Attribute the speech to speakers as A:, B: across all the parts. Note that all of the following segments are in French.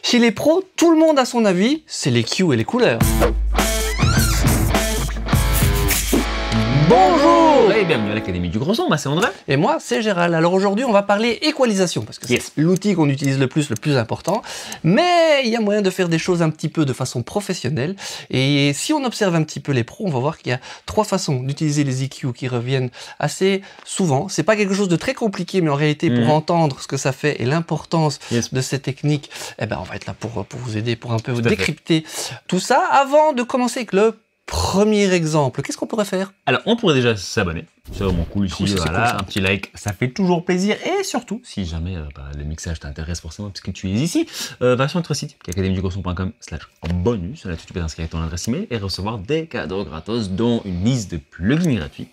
A: Chez les pros, tout le monde a son avis, c'est les Q et les couleurs. Bonjour
B: et bienvenue à l'Académie du Gros Son, moi c'est André.
A: Et moi c'est Gérald. Alors aujourd'hui on va parler équalisation, parce que c'est l'outil qu'on utilise le plus important. Mais il y a moyen de faire des choses un petit peu de façon professionnelle. Et si on observe un petit peu les pros, on va voir qu'il y a 3 façons d'utiliser les EQ qui reviennent assez souvent. C'est pas quelque chose de très compliqué, mais en réalité pour entendre ce que ça fait et l'importance de ces techniques, eh ben, on va être là pour vous aider, pour un peu vous décrypter tout ça. Avant de commencer avec le premier exemple, qu'est-ce qu'on pourrait faire?
B: Alors, on pourrait déjà s'abonner. C'est vraiment cool ici, voilà, cool, un petit like, ça fait toujours plaisir. Et surtout, si jamais le mixage t'intéresse forcément, parce que tu es ici, va sur notre site, academiedugrosson.com/bonus. Là, tu peux t'inscrire avec ton adresse email et recevoir des cadeaux gratos, dont une liste de plugins gratuits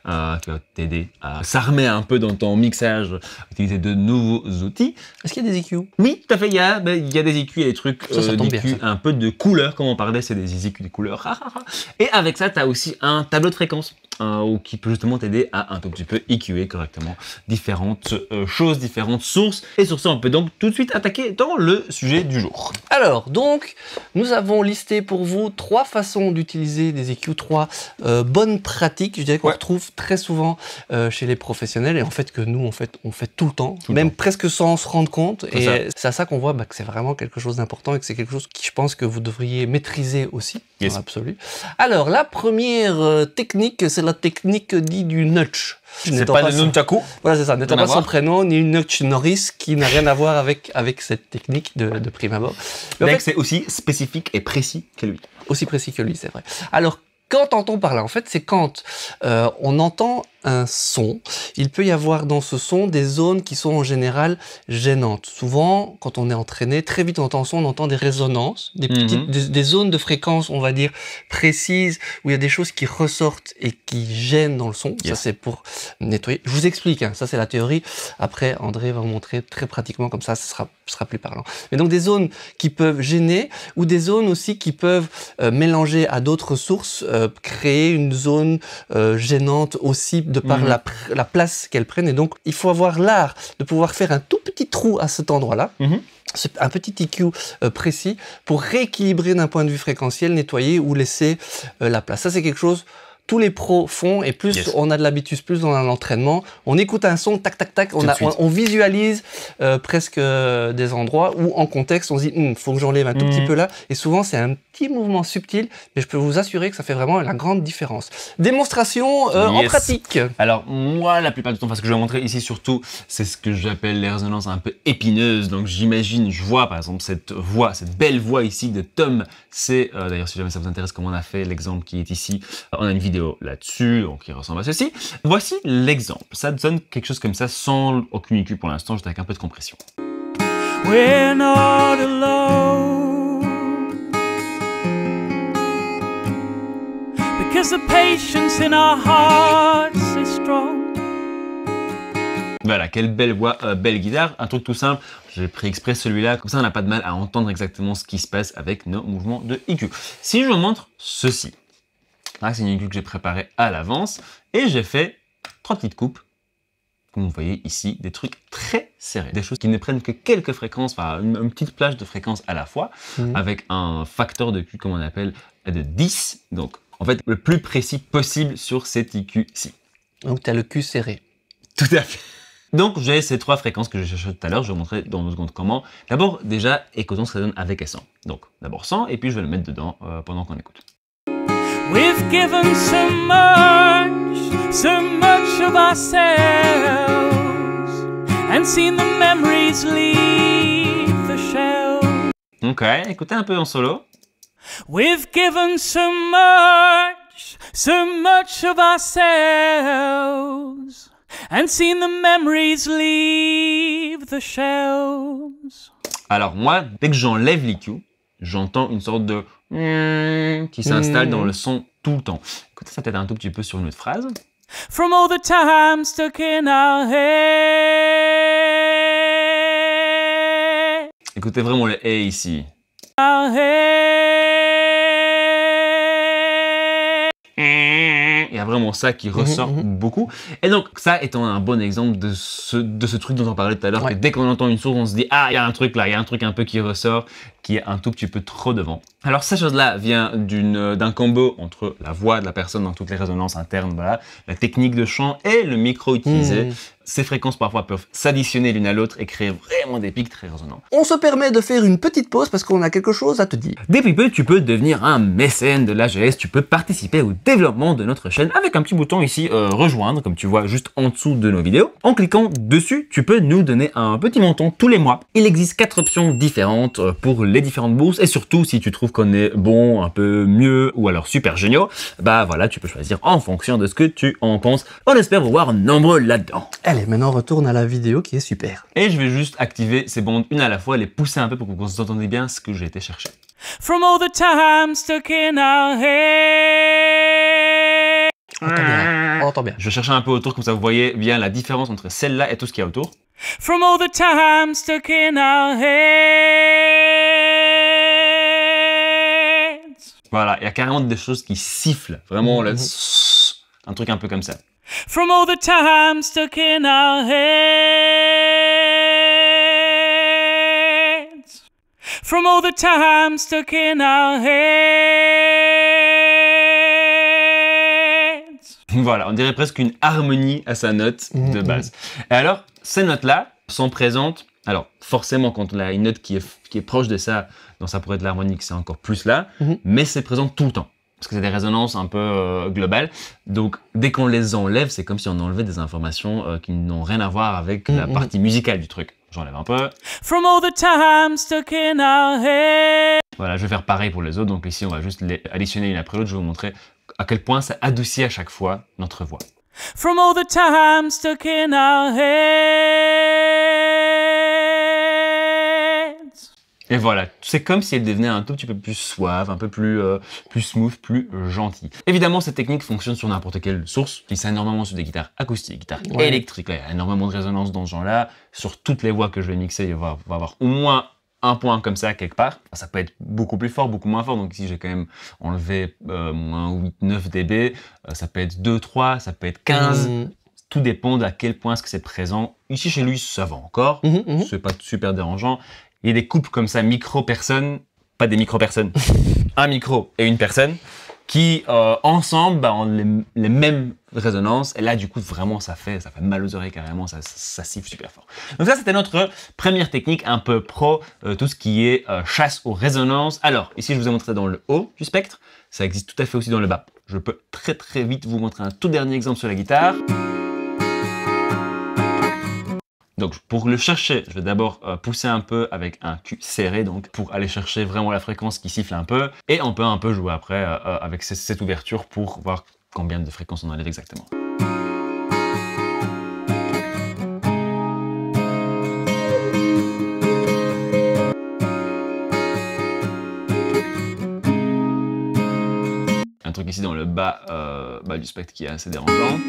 B: qui va t'aider à s'armer un peu dans ton mixage, utiliser de nouveaux outils.
A: Est-ce qu'il y a des EQ?
B: Oui, tout à fait, il y a des EQ et des trucs,
A: ça tombe bien,
B: un peu de couleurs, comme on parlait, c'est des EQ de couleurs. Et avec ça, tu as aussi un tableau de fréquences. Qui peut justement t'aider à un tout petit peu EQer correctement différentes choses, différentes sources. Et sur ça, on peut donc tout de suite attaquer dans le sujet du jour.
A: Alors, donc, nous avons listé pour vous 3 façons d'utiliser des EQ, 3 bonnes pratiques, je dirais qu'on retrouve très souvent chez les professionnels et en fait que nous, on fait tout le temps, même presque sans se rendre compte. Et c'est à ça qu'on voit que c'est vraiment quelque chose d'important et que c'est quelque chose qui, je pense, que vous devriez maîtriser aussi, dans l'absolu. Alors, la première technique, c'est la technique dite du nudge.
B: C'est pas le nunchaku.
A: Voilà, c'est ça. N'étant pas son prénom, ni une nudge Norris, qui n'a rien à voir avec cette technique de prime abord.
B: Mais en fait, c'est aussi spécifique et précis que lui.
A: Aussi précis que lui, c'est vrai. Alors, qu'entend-on par là? En fait, c'est quand on entend un son, il peut y avoir dans ce son des zones qui sont en général gênantes. Souvent, quand on est entraîné, très vite on entend son, on entend des résonances, des zones de fréquence, on va dire, précises, où il y a des choses qui ressortent et qui gênent dans le son. Ça, c'est pour nettoyer. Je vous explique, ça c'est la théorie. Après, André va vous montrer très pratiquement, comme ça, ce sera plus parlant. Mais donc des zones qui peuvent gêner, ou des zones aussi qui peuvent mélanger à d'autres sources, créer une zone gênante aussi de par la place qu'elles prennent. Et donc, il faut avoir l'art de pouvoir faire un tout petit trou à cet endroit-là, un petit EQ précis, pour rééquilibrer d'un point de vue fréquentiel, nettoyer ou laisser la place. Ça, c'est quelque chose tous les pros font, et plus on a de l'habitude, plus on a l'entraînement, on écoute un son, tac, tac, tac, on visualise presque des endroits où en contexte, on se dit, faut que j'enlève un tout petit peu là, et souvent c'est un petit mouvement subtil, mais je peux vous assurer que ça fait vraiment la grande différence. Démonstration en pratique.
B: Alors moi, la plupart du temps, ce que je vais montrer ici surtout, c'est ce que j'appelle les résonances un peu épineuses. Donc j'imagine, je vois par exemple cette voix, cette belle voix ici de Tom. C'est d'ailleurs, si jamais ça vous intéresse, comment on a fait l'exemple qui est ici, on a une vidéo là-dessus, donc qui ressemble à ceci. Voici l'exemple. Ça donne quelque chose comme ça, sans aucune EQ pour l'instant, juste avec un peu de compression.
C: We're not alone, because the patience in our hearts is strong.
B: Voilà, quelle belle voix, belle guitare, un truc tout simple, j'ai pris exprès celui-là, comme ça on n'a pas de mal à entendre exactement ce qui se passe avec nos mouvements de EQ. Si je vous montre ceci, là c'est une EQ que j'ai préparée à l'avance, et j'ai fait 3 petites coupes, comme vous voyez ici, des trucs très serrés, des choses qui ne prennent que quelques fréquences, enfin une petite plage de fréquences à la fois, avec un facteur de EQ, comme on appelle, de 10, donc en fait le plus précis possible sur cet EQ-ci.
A: Donc tu as le cul serré.
B: Tout à fait. Donc j'ai ces 3 fréquences que j'ai cherchées tout à l'heure, je vais vous montrer dans 2 secondes comment. D'abord déjà, écoutons ce que ça donne avec et sans. Donc d'abord sans, et puis je vais le mettre dedans pendant qu'on écoute.
C: We've given so much of ourselves, and seen the memories leave the shell.
B: Ok, écoutez un peu en solo.
C: We've given so much of ourselves, and seen the memories leave the shells.
B: Alors moi, dès que j'enlève l'EQ, j'entends une sorte de qui s'installe dans le son tout le temps. Écoutez, ça peut-être un tout petit peu sur une autre phrase.
C: From all the time stuck in our head.
B: Écoutez vraiment le et ici.
C: Our head.
B: Il y y a vraiment ça qui ressort beaucoup. Et donc, ça étant un bon exemple de ce truc dont on parlait tout à l'heure, que dès qu'on entend une source, on se dit « Ah, il y a un truc là, il y a un truc un peu qui ressort, qui est un tout petit peu trop devant. » Alors, cette chose-là vient d'un combo entre la voix de la personne dans toutes les résonances internes, voilà, la technique de chant et le micro utilisé. Ces fréquences parfois peuvent s'additionner l'une à l'autre et créer vraiment des pics très résonnants.
A: On se permet de faire une petite pause parce qu'on a quelque chose à te dire.
B: Depuis peu, tu peux devenir un mécène de l'AGS, tu peux participer au développement de notre chaîne avec un petit bouton ici, rejoindre, comme tu vois juste en dessous de nos vidéos. En cliquant dessus, tu peux nous donner un petit montant tous les mois. Il existe 4 options différentes pour les différentes bourses et surtout, si tu trouves qu'on est bon, un peu mieux ou alors super géniaux, bah voilà, tu peux choisir en fonction de ce que tu en penses. On espère vous voir nombreux là-dedans.
A: Allez, maintenant on retourne à la vidéo qui est super.
B: Et je vais juste activer ces bandes une à la fois, les pousser un peu pour que vous entendez bien ce que j'ai été chercher.
C: From all the time stuck in our head.
A: On entend bien, on entend bien.
B: Je cherchais un peu autour, comme ça vous voyez bien la différence entre celle-là et tout ce qu'il y a autour.
C: From all the time stuck in our heads.
B: Voilà, il y a carrément des choses qui sifflent, vraiment là, un truc un peu comme ça.
C: From all the time stuck in our heads. From all the time stuck in our heads.
B: Voilà, on dirait presque une harmonie à sa note de base. Et alors, ces notes-là sont présentes. Alors, forcément, quand on a une note qui est proche de ça, donc ça pourrait être l'harmonique, c'est encore plus là, mais c'est présent tout le temps. Parce que c'est des résonances un peu globales. Donc, dès qu'on les enlève, c'est comme si on enlevait des informations qui n'ont rien à voir avec la partie musicale du truc. J'enlève un peu.
C: From all the time stuck in our head.
B: Voilà, je vais faire pareil pour les autres. Donc ici, on va juste les additionner l'une après l'autre. Je vais vous montrer à quel point ça adoucit à chaque fois notre voix.
C: From all the time stuck in our heads.
B: Et voilà, c'est comme si elle devenait un tout petit peu plus suave, un peu plus smooth, plus gentille. Évidemment, cette technique fonctionne sur n'importe quelle source. Il s'agit énormément sur des guitares acoustiques, guitares électriques. Là, il y a énormément de résonance dans ce genre-là. Sur toutes les voix que je vais mixer, il va y avoir au moins un point comme ça quelque part. Ça peut être beaucoup plus fort, beaucoup moins fort. Donc ici, j'ai quand même enlevé moins 8, 9 dB. Ça peut être 2, 3, ça peut être 15. Tout dépend d'à quel point est-ce que c'est présent. Ici, chez lui, ça va encore. C'est pas super dérangeant. Il y a des couples comme ça, micro-personnes, pas des micro-personnes, un micro et une personne, qui ensemble ont les mêmes résonances. Et là, du coup, vraiment, ça fait mal aux oreilles carrément, ça siffle super fort. Donc ça, c'était notre première technique un peu pro, tout ce qui est chasse aux résonances. Alors, ici, je vous ai montré dans le haut du spectre. Ça existe tout à fait aussi dans le bas. Je peux très très vite vous montrer un tout dernier exemple sur la guitare. Donc pour le chercher, je vais d'abord pousser un peu avec un cul serré, donc pour aller chercher vraiment la fréquence qui siffle un peu. Et on peut un peu jouer après avec cette ouverture pour voir combien de fréquences on enlève exactement. Un truc ici dans le bas du spectre qui est assez dérangeant.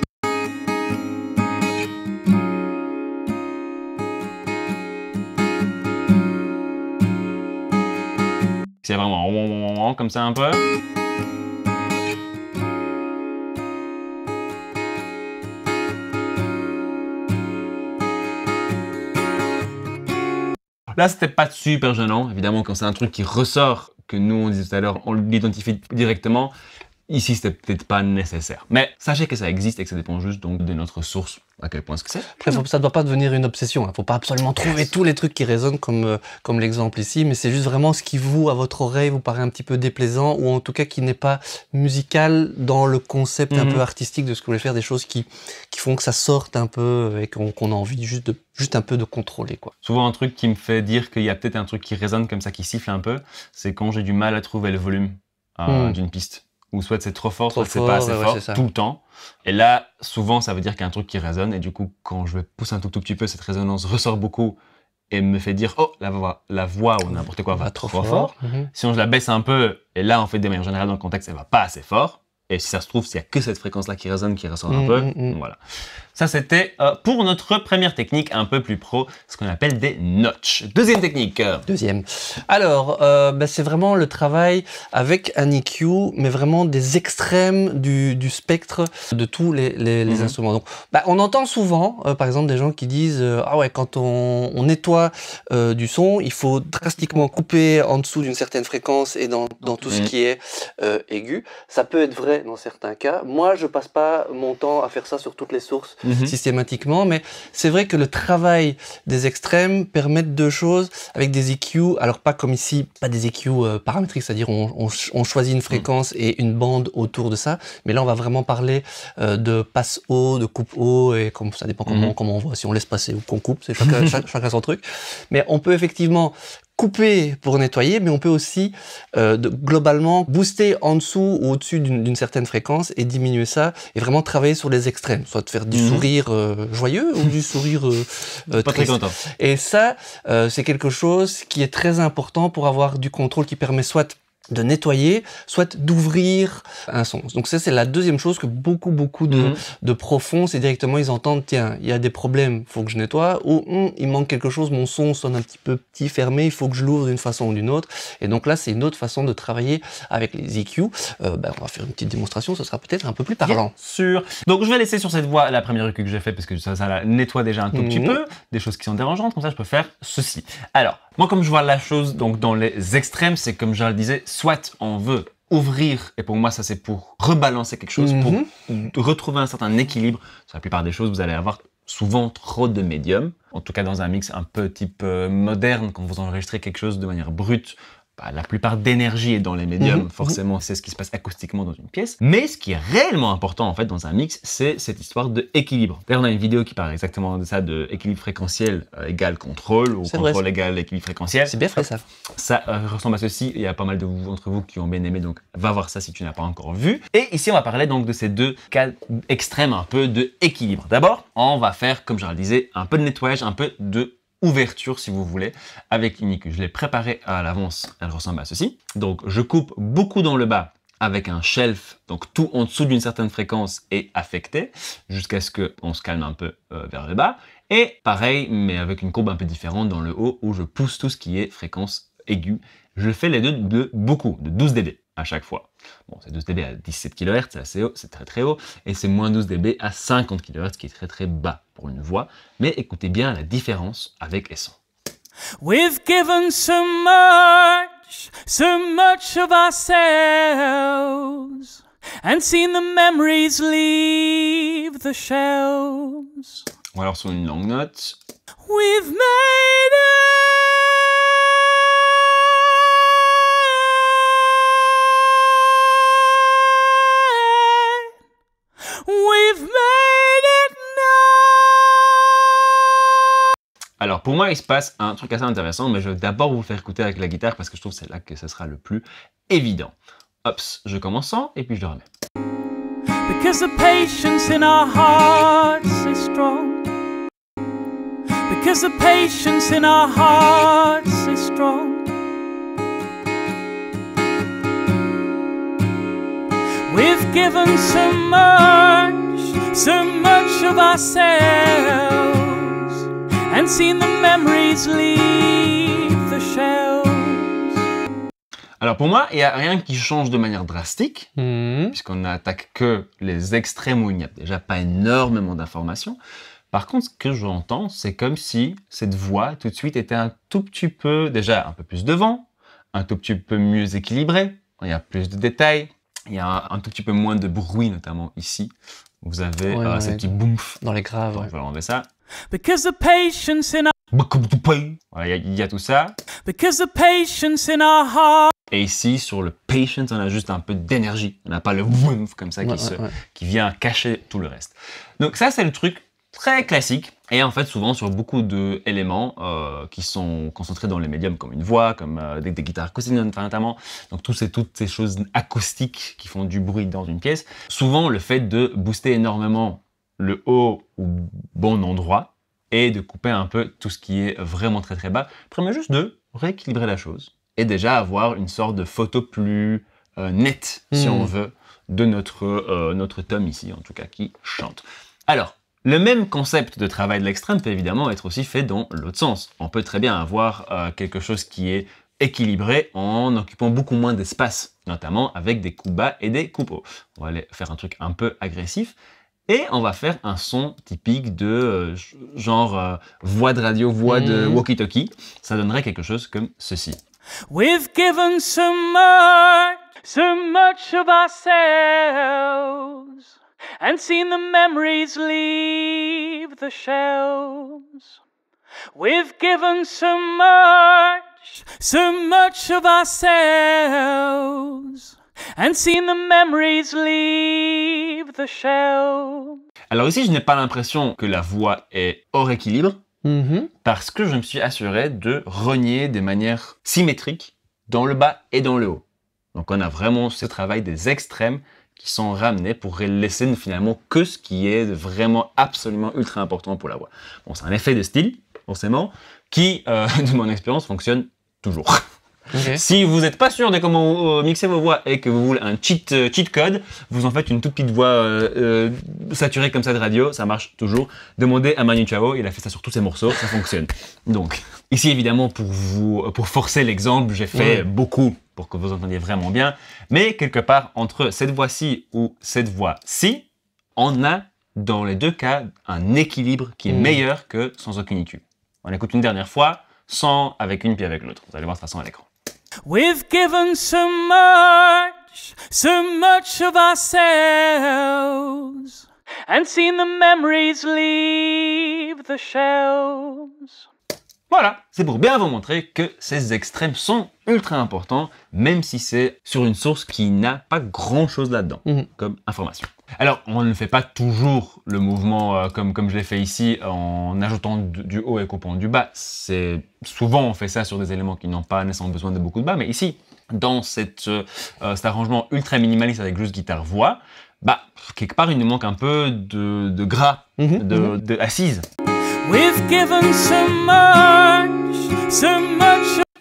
B: C'est vraiment comme ça un peu. Là, c'était pas super gênant. Évidemment, quand c'est un truc qui ressort, que nous, on disait tout à l'heure, on l'identifie directement. Ici, c'était peut-être pas nécessaire. Mais sachez que ça existe et que ça dépend juste donc de notre source, à quel point ce que c'est.
A: Après, ça ne doit pas devenir une obsession. Il ne faut pas absolument trouver tous les trucs qui résonnent comme l'exemple ici, mais c'est juste vraiment ce qui vous, à votre oreille, vous paraît un petit peu déplaisant ou en tout cas qui n'est pas musical dans le concept un peu artistique de ce que vous voulez faire, des choses qui font que ça sorte un peu et qu'on a envie juste un peu de contrôler, quoi.
B: Souvent, un truc qui me fait dire qu'il y a peut-être un truc qui résonne comme ça, qui siffle un peu, c'est quand j'ai du mal à trouver le volume d'une piste. Ou soit c'est trop fort, soit c'est pas assez fort, tout le temps. Et là, souvent, ça veut dire qu'il y a un truc qui résonne. Et du coup, quand je vais pousser un tout petit peu, cette résonance ressort beaucoup et me fait dire « Oh, la voix ou n'importe quoi va trop fort. Si on je la baisse un peu, et là, en fait, de manière générale, dans le contexte, elle va pas assez fort. Et si ça se trouve, s'il n'y a que cette fréquence-là qui résonne, qui ressort un peu, voilà. Ça, c'était pour notre première technique un peu plus pro, ce qu'on appelle des notches. Deuxième technique.
A: Deuxième. Alors, c'est vraiment le travail avec un EQ, mais vraiment des extrêmes du spectre de tous les instruments. Donc, on entend souvent, par exemple, des gens qui disent ah ouais, quand on nettoie du son, il faut drastiquement couper en dessous d'une certaine fréquence et dans tout ce qui est aigu. Ça peut être vrai dans certains cas. Moi, je passe pas mon temps à faire ça sur toutes les sources systématiquement, mais c'est vrai que le travail des extrêmes permet deux choses avec des EQ, alors pas comme ici, pas des EQ paramétriques, c'est-à-dire on choisit une fréquence et une bande autour de ça, mais là on va vraiment parler de passe haut, de coupe haut, et comme ça dépend comment on voit, si on laisse passer ou qu'on coupe, c'est chacun son truc. Mais on peut effectivement couper pour nettoyer, mais on peut aussi globalement booster en dessous ou au-dessus d'une certaine fréquence et diminuer ça et vraiment travailler sur les extrêmes, soit de faire du sourire joyeux ou du sourire
B: pas très content.
A: Et ça, c'est quelque chose qui est très important pour avoir du contrôle qui permet soit de nettoyer, soit d'ouvrir un son. Donc ça, c'est la deuxième chose que beaucoup de pros font, c'est directement, ils entendent, tiens, il y a des problèmes, faut que je nettoie, ou il manque quelque chose, mon son sonne un petit peu petit, fermé, il faut que je l'ouvre d'une façon ou d'une autre. Et donc là, c'est une autre façon de travailler avec les EQ. On va faire une petite démonstration, ce sera peut-être un peu plus parlant.
B: Bien sûr. Donc je vais laisser sur cette voie la première EQ que j'ai fait, parce que ça la nettoie déjà un tout petit peu, des choses qui sont dérangeantes, comme ça je peux faire ceci. Alors, moi comme je vois la chose donc dans les extrêmes, c'est comme je le disais, soit on veut ouvrir, et pour moi ça c'est pour rebalancer quelque chose, pour retrouver un certain équilibre. Sur la plupart des choses, vous allez avoir souvent trop de médium, en tout cas dans un mix un peu type moderne, quand vous enregistrez quelque chose de manière brute. La plupart d'énergie est dans les médiums, forcément c'est ce qui se passe acoustiquement dans une pièce. Mais ce qui est réellement important en fait dans un mix, c'est cette histoire d'équilibre. D'ailleurs on a une vidéo qui parle exactement de ça, de équilibre fréquentiel égale contrôle, ou contrôle égale équilibre fréquentiel.
A: C'est bien fait ça.
B: Ça ressemble à ceci, il y a pas mal d'entre vous qui ont bien aimé, donc va voir ça si tu n'as pas encore vu. Et ici on va parler donc de ces deux cas extrêmes un peu de équilibre. D'abord, on va faire, comme je le disais, un peu de nettoyage, un peu de ouverture si vous voulez avec une EQ. Je l'ai préparée à l'avance, elle ressemble à ceci. Donc je coupe beaucoup dans le bas avec un shelf, donc tout en dessous d'une certaine fréquence est affecté jusqu'à ce qu'on se calme un peu vers le bas. Et pareil, mais avec une courbe un peu différente dans le haut où je pousse tout ce qui est fréquence aiguë. Je fais les deux de beaucoup, de 12 dB à chaque fois. Bon, c'est 12 dB à 17 kHz, c'est assez haut, c'est très haut, et c'est moins 12 dB à 50 kHz, qui est très bas pour une voix. Mais écoutez bien la différence avec les sons.
C: We've given so much of ourselves, and seen the memories leave the shelves.
B: Ou alors sur une longue note.
C: We've made it. We've made it now.
B: Alors pour moi, il se passe un truc assez intéressant, mais je vais d'abord vous le faire écouter avec la guitare parce que je trouve que c'est là que ce sera le plus évident. Hop, je commence sans et puis je le remets.
C: Because the patience in our hearts is strong. Because the patience in our hearts is strong. We've given so much of ourselves, and seen the memories leave the shelves.
B: Alors pour moi, il n'y a rien qui change de manière drastique, puisqu'on n'attaque que les extrêmes où il n'y a déjà pas énormément d'informations. Par contre, ce que j'entends, c'est comme si cette voix, tout de suite, était un tout petit peu, déjà un peu plus devant, un tout petit peu mieux équilibrée, il y a plus de détails, il y a un tout petit peu moins de bruit, notamment ici. Vous avez ces petits boomf.
A: Dans les graves,
B: Je vais enlever ça.
C: Because the patience in our...
B: Voilà, il y a tout ça.
C: Because the patience in our heart.
B: Et ici, sur le patience, on a juste un peu d'énergie. On n'a pas le boomf comme ça qui vient cacher tout le reste. Donc ça, c'est le truc très classique. Et en fait, souvent, sur beaucoup d'éléments qui sont concentrés dans les médiums, comme une voix, comme des guitares acoustiques notamment. Donc toutes ces choses acoustiques qui font du bruit dans une pièce. Souvent, le fait de booster énormément le haut au bon endroit et de couper un peu tout ce qui est vraiment très bas, permet juste de rééquilibrer la chose et déjà avoir une sorte de photo plus nette, si on veut, de notre tome ici, en tout cas, qui chante. Alors, le même concept de travail de l'extrême peut évidemment être aussi fait dans l'autre sens. On peut très bien avoir quelque chose qui est équilibré en occupant beaucoup moins d'espace, notamment avec des coups bas et des coups hauts. On va aller faire un truc un peu agressif. Et on va faire un son typique de voix de radio, voix de walkie-talkie. Ça donnerait quelque chose comme ceci.
C: We've given so much of ourselves, and seen the memories leave the shelves. We've given so much of ourselves, and seen the memories leave the shelves.
B: Alors ici, je n'ai pas l'impression que la voix est hors équilibre, parce que je me suis assuré de rogner de manière symétrique dans le bas et dans le haut. Donc on a vraiment ce travail des extrêmes qui sont ramenés pour laisser finalement que ce qui est vraiment absolument ultra important pour la voix. Bon, c'est un effet de style, forcément, qui, de mon expérience, fonctionne toujours.
A: Okay.
B: Si vous n'êtes pas sûr de comment mixer vos voix et que vous voulez un cheat code, vous en faites une toute petite voix saturée comme ça de radio, ça marche toujours. Demandez à Manu Chao, il a fait ça sur tous ses morceaux, ça fonctionne. Donc, ici évidemment pour forcer l'exemple, j'ai fait beaucoup pour que vous entendiez vraiment bien, mais quelque part entre cette voix-ci ou cette voix-ci, on a dans les deux cas un équilibre qui est meilleur que sans aucune IQ. On écoute une dernière fois, sans avec une puis avec l'autre. Vous allez voir de toute façon à l'écran.
C: We've given so much of ourselves, and seen the memories leave the shelves.
B: Voilà, c'est pour bien vous montrer que ces extrêmes sont ultra importants, même si c'est sur une source qui n'a pas grand-chose là-dedans, comme information. Alors, on ne fait pas toujours le mouvement comme je l'ai fait ici, en ajoutant du haut et coupant du bas. Souvent, on fait ça sur des éléments qui n'ont pas nécessairement besoin de beaucoup de bas, mais ici, dans cet arrangement ultra minimaliste avec juste guitare-voix, quelque part, il nous manque un peu de gras, de assise.
C: We've given so much.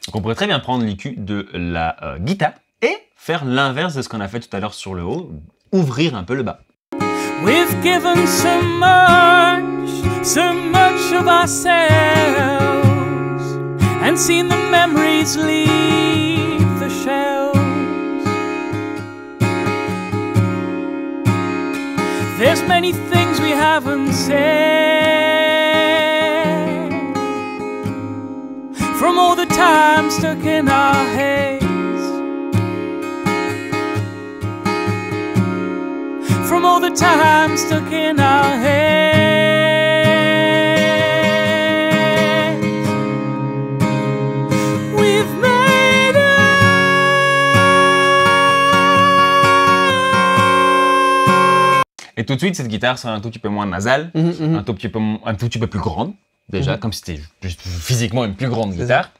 B: Donc on pourrait très bien prendre l'IQ de la guitare et faire l'inverse de ce qu'on a fait tout à l'heure sur le haut, ouvrir un peu le bas.
C: We've given so much of ourselves, and seen the memories leave the shelves. There's many things we haven't said, from all the time stuck in our heads, from all the time stuck in our heads. We've made
B: Et tout de suite, cette guitare sera un tout petit peu moins nasale, un tout petit peu plus grande, déjà, comme si c'était juste physiquement une plus grande guitare.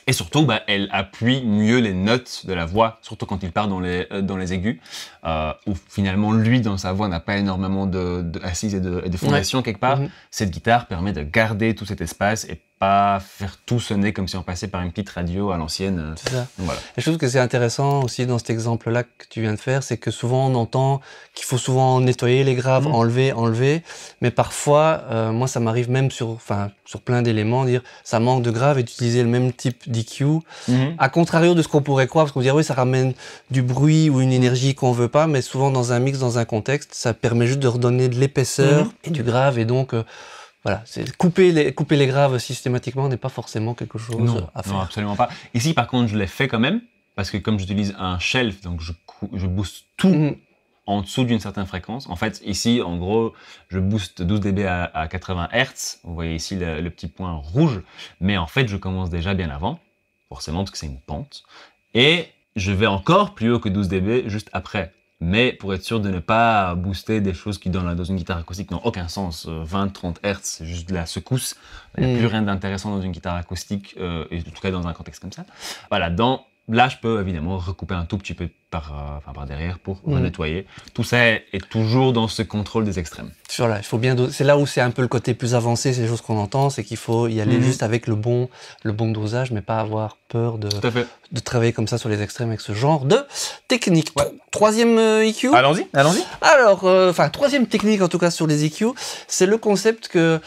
B: Et surtout, elle appuie mieux les notes de la voix, surtout quand il part dans les aigus, où finalement, lui, dans sa voix, n'a pas énormément d'assises et de fondation quelque part. Cette guitare permet de garder tout cet espace et pas faire tout sonner comme si on passait par une petite radio à l'ancienne.
A: C'est ça.
B: Voilà.
A: Et je trouve que c'est intéressant aussi dans cet exemple-là que tu viens de faire, c'est que souvent on entend qu'il faut souvent nettoyer les graves, enlever, mais parfois, moi ça m'arrive même sur plein d'éléments, dire ça manque de graves et d'utiliser le même type d'EQ, à contrario de ce qu'on pourrait croire, parce qu'on dirait oui ça ramène du bruit ou une énergie qu'on veut pas, mais souvent dans un mix, dans un contexte, ça permet juste de redonner de l'épaisseur et du grave, et donc voilà, couper les graves systématiquement n'est pas forcément quelque chose à faire.
B: Non, absolument pas. Ici, par contre, je l'ai fait quand même, parce que comme j'utilise un shelf, donc je booste tout en dessous d'une certaine fréquence. En fait, ici, en gros, je booste 12 dB à 80 Hz. Vous voyez ici le petit point rouge. Mais en fait, je commence déjà bien avant, forcément, parce que c'est une pente. Et je vais encore plus haut que 12 dB juste après. Mais pour être sûr de ne pas booster des choses qui dans une guitare acoustique n'ont aucun sens, 20-30 Hz, c'est juste de la secousse, il n'y a plus rien d'intéressant dans une guitare acoustique, et en tout cas dans un contexte comme ça. Voilà, là je peux évidemment recouper un tout petit peu par derrière pour nettoyer. Tout ça est toujours dans ce contrôle des extrêmes.
A: Voilà, il faut bien c'est là où c'est un peu le côté plus avancé, c'est les choses qu'on entend, c'est qu'il faut y aller juste avec le bon dosage, mais pas avoir peur de travailler comme ça sur les extrêmes avec ce genre de technique. Ouais. Troisième EQ.
B: Allons-y.
A: Alors, troisième technique en tout cas sur les EQ, c'est le concept que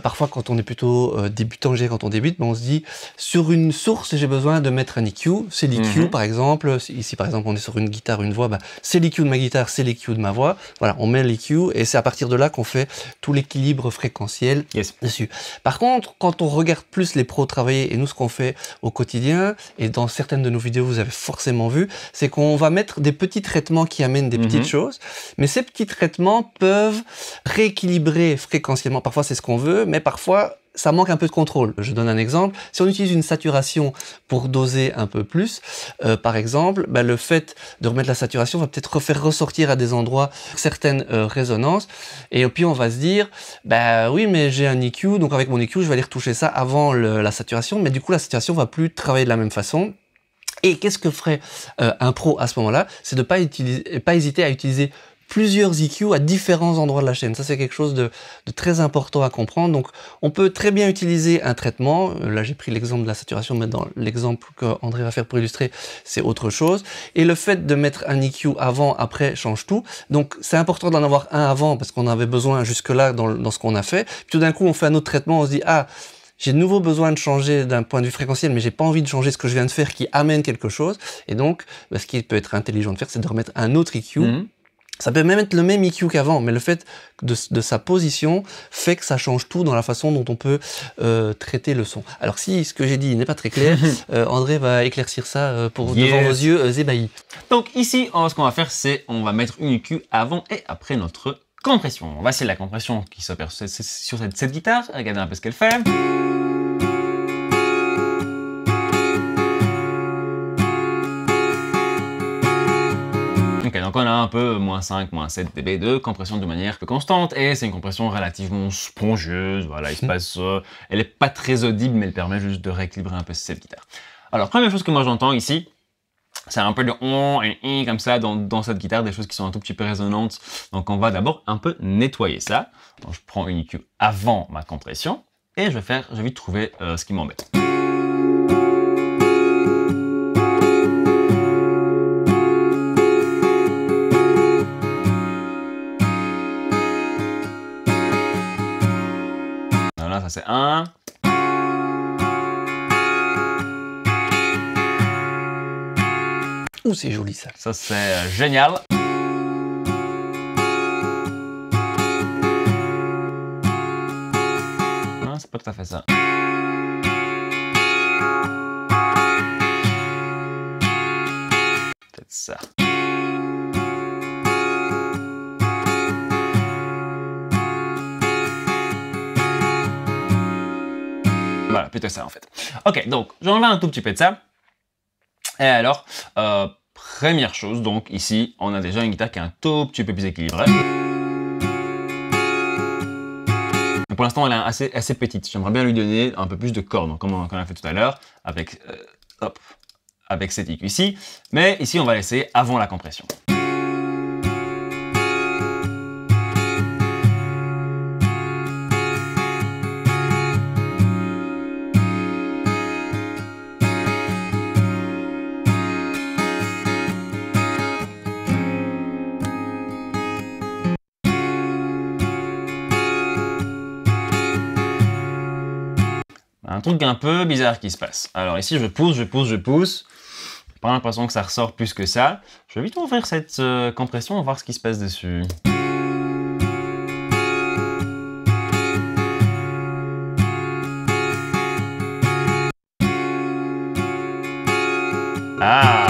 A: parfois quand on est plutôt débutant, quand on débute, on se dit sur une source j'ai besoin de mettre un EQ, c'est l'EQ par exemple. Ici par exemple on est sur une guitare, une voix, c'est l'EQ de ma guitare, c'est l'EQ de ma voix. Voilà, on met l'EQ et c'est à partir de là qu'on fait tout l'équilibre fréquentiel dessus. Par contre, quand on regarde plus les pros travailler et nous ce qu'on fait au quotidien, et dans certaines de nos vidéos vous avez forcément vu, c'est qu'on va mettre des petits traitements qui amènent des petites choses, mais ces petits traitements peuvent rééquilibrer fréquentiellement. Parfois c'est ce qu'on veut, mais parfois ça manque un peu de contrôle. Je donne un exemple. Si on utilise une saturation pour doser un peu plus, par exemple, le fait de remettre la saturation va peut-être refaire ressortir à des endroits certaines résonances. Et puis on va se dire, oui, mais j'ai un EQ, donc avec mon EQ, je vais aller retoucher ça avant la saturation. Mais du coup, la saturation va plus travailler de la même façon. Et qu'est-ce que ferait un pro à ce moment-là? C'est de pas hésiter à utiliser plusieurs EQ à différents endroits de la chaîne. Ça, c'est quelque chose de très important à comprendre. Donc, on peut très bien utiliser un traitement. Là, j'ai pris l'exemple de la saturation, mais dans l'exemple qu'André va faire pour illustrer, c'est autre chose. Et le fait de mettre un EQ avant, après, change tout. Donc, c'est important d'en avoir un avant parce qu'on avait besoin jusque-là dans ce qu'on a fait. Puis tout d'un coup, on fait un autre traitement, on se dit, j'ai de nouveau besoin de changer d'un point de vue fréquentiel, mais j'ai pas envie de changer ce que je viens de faire qui amène quelque chose. Et donc, ce qui peut être intelligent de faire, c'est de remettre un autre EQ. Ça peut même être le même EQ qu'avant, mais le fait de sa position fait que ça change tout dans la façon dont on peut traiter le son. Alors si ce que j'ai dit n'est pas très clair, André va éclaircir ça devant vos yeux ébahis.
B: Donc ici, ce qu'on va faire, c'est on va mettre une EQ avant et après notre compression. Voici la compression qui s'opère sur cette guitare. Regardez un peu ce qu'elle fait. Ok, donc on a un peu -5, -7 dB de compression de manière constante et c'est une compression relativement spongieuse. Voilà, il se passe, elle est pas très audible, mais elle permet juste de rééquilibrer un peu cette guitare. Alors, première chose que moi j'entends ici, c'est un peu de on et i comme ça dans cette guitare, des choses qui sont un tout petit peu résonantes. Donc on va d'abord un peu nettoyer ça. Donc je prends une EQ avant ma compression et je vais vite trouver ce qui m'embête. Voilà, ça c'est un.
A: Ouh, c'est joli ça.
B: Ça c'est génial. Non, c'est pas tout à fait ça. Peut-être ça. Voilà, plutôt ça en fait. Ok, donc j'enlève un tout petit peu de ça. Et alors, première chose, donc ici, on a déjà une guitare qui est un tout petit peu plus équilibrée. Mais pour l'instant, elle est assez petite. J'aimerais bien lui donner un peu plus de cordes, comme on a fait tout à l'heure, avec cette EQ ici. Mais ici, on va laisser avant la compression. Un truc un peu bizarre qui se passe. Alors ici, je pousse. J'ai pas l'impression que ça ressort plus que ça. Je vais vite ouvrir cette compression, on va voir ce qui se passe dessus. Ah!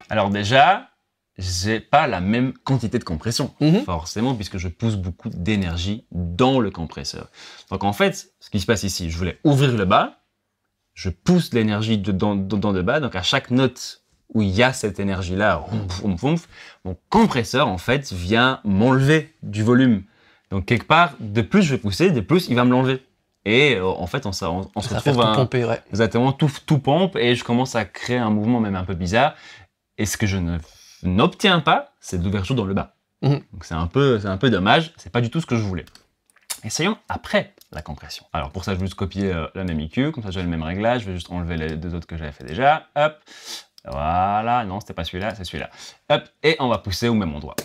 B: Alors déjà, j'ai pas la même quantité de compression, forcément, puisque je pousse beaucoup d'énergie dans le compresseur. Donc en fait, ce qui se passe ici, je voulais ouvrir le bas, je pousse l'énergie dans le bas, donc à chaque note où il y a cette énergie-là, mon compresseur en fait vient m'enlever du volume. Donc quelque part, de plus je vais pousser, de plus il va me l'enlever. Et en fait, on se
A: Ça fait
B: retrouve
A: tout pomper, ouais.
B: exactement tout pompe et je commence à créer un mouvement même un peu bizarre. Et ce que je n'obtiens pas, c'est de l'ouverture dans le bas.
A: Mhm.
B: Donc c'est un peu dommage, c'est pas du tout ce que je voulais. Essayons après la compression. Alors pour ça, je vais juste copier la même EQ, comme ça j'ai le même réglage, je vais juste enlever les deux autres que j'avais fait déjà. Hop, voilà, non, c'était pas celui-là, c'est celui-là. Hop, et on va pousser au même endroit.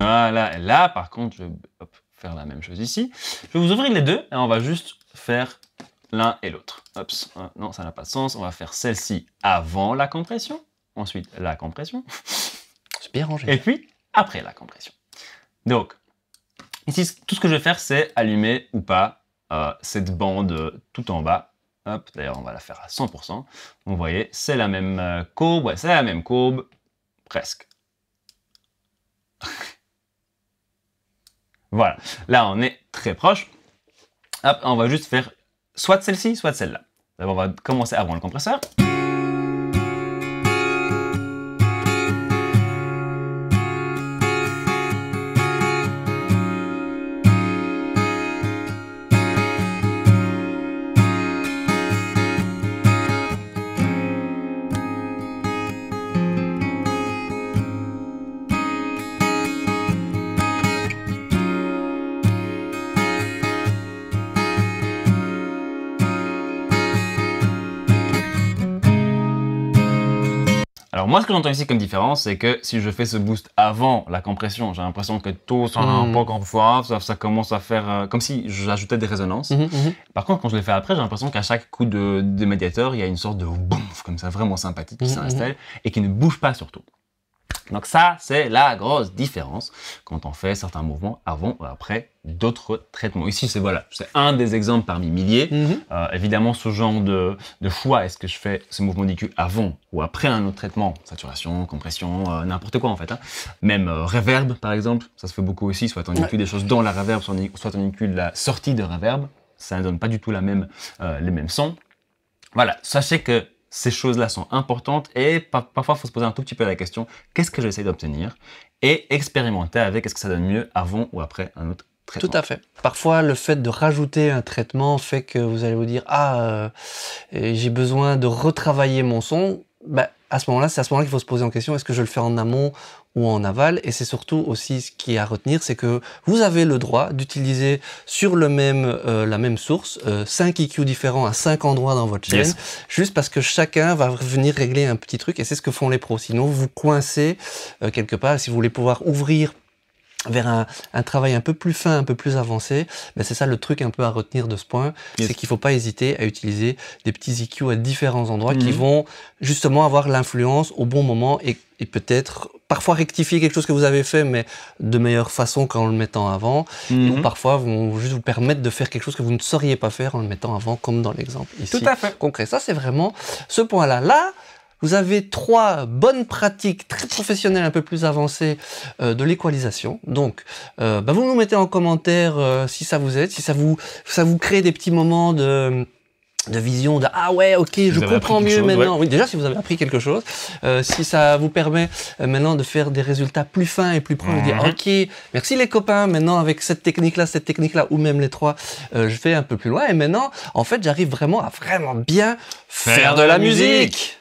B: Voilà, et là, par contre, je vais faire la même chose ici. Je vais vous ouvrir les deux et on va juste faire l'un et l'autre. Hop, non, ça n'a pas de sens. On va faire celle-ci avant la compression, ensuite la compression,
A: C'est bien rangé.
B: et puis après la compression. Donc, ici, tout ce que je vais faire, c'est allumer ou pas cette bande tout en bas. Hop, d'ailleurs, on va la faire à 100%. Vous voyez, c'est la même courbe, ouais, c'est la même courbe, presque. Voilà, là on est très proche. Hop, on va juste faire soit celle-ci, soit celle-là. D'abord, on va commencer avant le compresseur. Alors moi, ce que j'entends ici comme différence, c'est que si je fais ce boost avant la compression, j'ai l'impression que tout ça encore fois, ça commence à faire comme si j'ajoutais des résonances. Par contre, quand je le fais après, j'ai l'impression qu'à chaque coup de médiateur, il y a une sorte de boum, comme ça, vraiment sympathique qui s'installe et qui ne bouge pas surtout. Donc ça, c'est la grosse différence quand on fait certains mouvements avant ou après d'autres traitements. Ici, c'est voilà, c'est un des exemples parmi milliers. Évidemment, ce genre de choix, est-ce que je fais ce mouvement d'EQ avant ou après un autre traitement, saturation, compression, n'importe quoi en fait. Hein. Même reverb, par exemple, ça se fait beaucoup aussi, soit on EQ des choses dans la reverb, soit on EQ de la sortie de reverb. Ça ne donne pas du tout les mêmes sons. Voilà, sachez que ces choses-là sont importantes et parfois, il faut se poser un tout petit peu la question, qu'est-ce que j'essaie d'obtenir? Et expérimenter avec, est-ce que ça donne mieux avant ou après un autre traitement?
A: Tout à fait. Parfois, le fait de rajouter un traitement fait que vous allez vous dire « Ah, j'ai besoin de retravailler mon son ». Bah, à ce moment-là, c'est à ce moment-là qu'il faut se poser en question, est-ce que je le fais en amont ou en aval? Et c'est surtout aussi ce qui est à retenir, c'est que vous avez le droit d'utiliser sur la même source 5 EQ différents à 5 endroits dans votre chaîne, juste parce que chacun va venir régler un petit truc, et c'est ce que font les pros. Sinon, vous coincez quelque part. Si vous voulez pouvoir ouvrir vers un travail un peu plus fin, un peu plus avancé, ben c'est ça le truc un peu à retenir de ce point, c'est qu'il ne faut pas hésiter à utiliser des petits EQ à différents endroits qui vont justement avoir l'influence au bon moment et peut-être parfois rectifier quelque chose que vous avez fait, mais de meilleure façon qu'en le mettant avant, ou parfois vont juste vous permettre de faire quelque chose que vous ne sauriez pas faire en le mettant avant, comme dans l'exemple ici.
B: Tout à fait.
A: Concret. Ça, c'est vraiment ce point-là. Là, vous avez 3 bonnes pratiques très professionnelles, un peu plus avancées de l'équalisation. Donc, vous nous mettez en commentaire si ça vous aide, si ça vous crée des petits moments de vision, de ah ouais, ok, je comprends mieux maintenant. Oui, déjà, si vous avez appris quelque chose, si ça vous permet maintenant de faire des résultats plus fins et plus proches, de dire ok, merci les copains, maintenant avec cette technique-là, ou même les 3, je vais un peu plus loin. Et maintenant, en fait, j'arrive vraiment à bien faire de la musique.